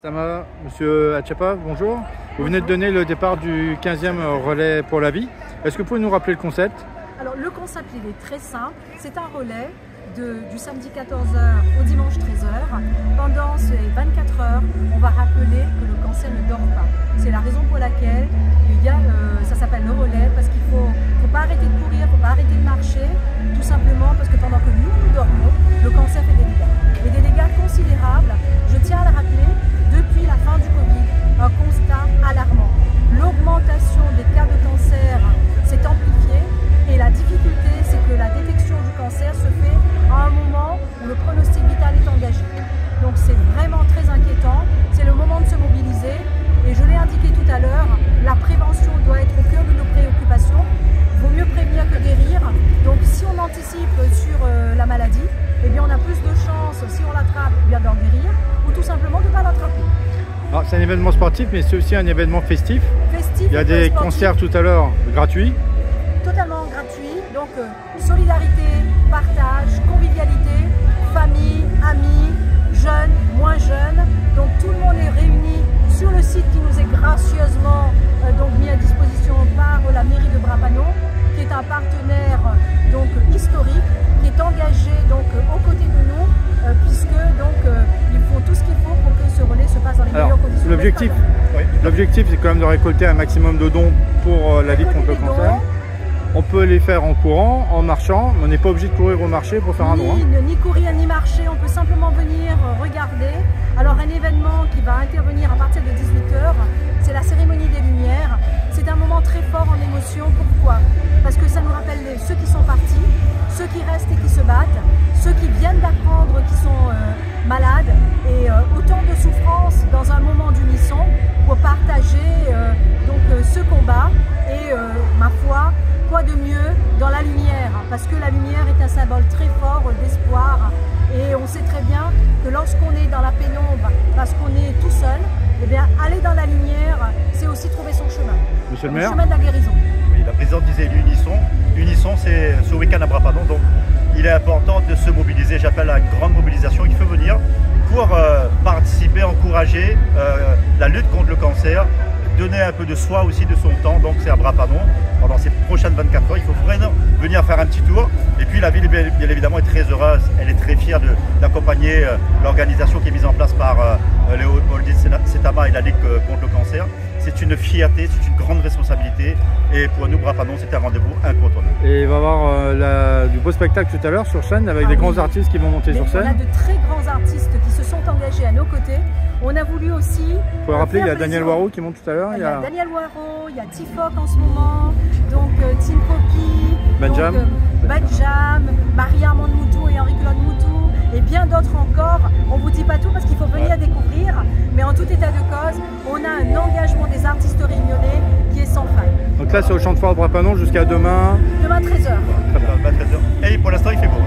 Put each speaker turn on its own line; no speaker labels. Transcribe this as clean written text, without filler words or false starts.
Tama, Monsieur Achapa, bonjour. Vous venez de donner le départ du 15e relais pour la vie. Est-ce que vous pouvez nous rappeler le concept?
Alors le concept il est très simple, c'est un relais du samedi 14h au dimanche 13h. Pendant ces 24 heures, on va rappeler que le cancer ne dort pas. C'est la raison pour laquelle ça s'appelle le relais, parce qu'il faut pas arrêter de courir, faut pas arrêter de marcher, tout simplement parce que pendant que nous dormons, le cancer fait des dégâts. Et des dégâts considérables. Je tiens à le rappeler, depuis la fin du Covid, un constat alarmant. L'augmentation des cas de cancer s'est amplifiée et la difficulté, c'est que la détection du cancer se fait à un moment où le pronostic vital est engagé. Donc c'est vraiment très inquiétant, c'est le moment de se mobiliser et je l'ai indiqué tout à l'heure, la prévention doit être au cœur de nos préoccupations. Il vaut mieux prévenir que guérir, donc si on anticipe sur la maladie, eh bien on a plus de chances, si on l'attrape, bien d'en guérir ou tout simplement de ne pas l'attraper.
C'est un événement sportif, mais c'est aussi un événement festif. Il y a des concerts tout à l'heure gratuits.
Totalement gratuit, donc solidarité, partage, convivialité, famille, amis, jeunes, moins jeunes. Donc tout le monde est réuni sur le site qui nous est gracieusement mis à disposition par la mairie de Brapano, qui est un partenaire historique, qui est engagé aux côtés de nous, puisque ils font tout ce qu'il faut pour que ce relais se passe dans les meilleures conditions.
L'objectif, c'est quand même de récolter un maximum de dons pour la lutte contre le cancer. On peut les faire en courant, en marchant, mais on n'est pas obligé de courir au marché pour faire un don.
Ni courir ni marcher, on peut simplement venir regarder. Alors un événement qui va intervenir à partir de 18h, c'est la cérémonie des Lumières. C'est un moment très fort en émotion. Pourquoi? Parce que ça nous rappelle ceux qui sont partis, ceux qui restent et qui se battent, ceux qui viennent d'apprendre qui sont malades, et autant de souffrance dans un moment d'unisson pour partager ce combat. Et ma foi, quoi de mieux dans la lumière, parce que la lumière est un symbole très fort d'espoir et on sait très bien que lorsqu'on est dans la pénombre, parce qu'on est tout seul, eh bien aller dans la lumière, c'est aussi trouver son chemin.
Monsieur le maire,
le chemin de la guérison.
Oui, la présidente disait l'unisson. L'unisson, c'est ce week-end à Brapano, donc il est important de se mobiliser. J'appelle à une grande mobilisation. Il faut venir pour participer, encourager la lutte contre le cancer, donner un peu de soi aussi, de son temps. Donc c'est à Brapano. Pendant ces prochaines 24 heures, il faut vraiment venir faire un petit tour. Et puis la ville, bien évidemment, est très heureuse. Elle est très fière d'accompagner l'organisation qui est mise en place par Léo Setama et la Ligue contre le cancer. C'est une fierté, c'est une grande responsabilité. Et pour nous, Brapano, c'est un rendez-vous incontournable.
Et il va y avoir du beau spectacle tout à l'heure sur scène avec des grands artistes qui vont monter sur scène.
On a de très grands artistes qui se sont engagés à nos côtés. On a voulu aussi...
Vous pouvez rappeler, il y a Daniel Waro qui monte tout à l'heure.
Il y a Daniel Waro, il y a Tifoc en ce moment, Tim Poppy,
Benjam,
Marie-Armande Moutou et Henri-Claude Moutou, et bien d'autres encore. On ne vous dit pas tout parce qu'il faut venir découvrir, mais en tout état de cause, on a un engagement des artistes réunionnais qui est sans faille.
Donc là, c'est au champ de foire de Brapano jusqu'à demain.
Demain 13h.
Très bien, 13h. Et pour l'instant, il fait beau.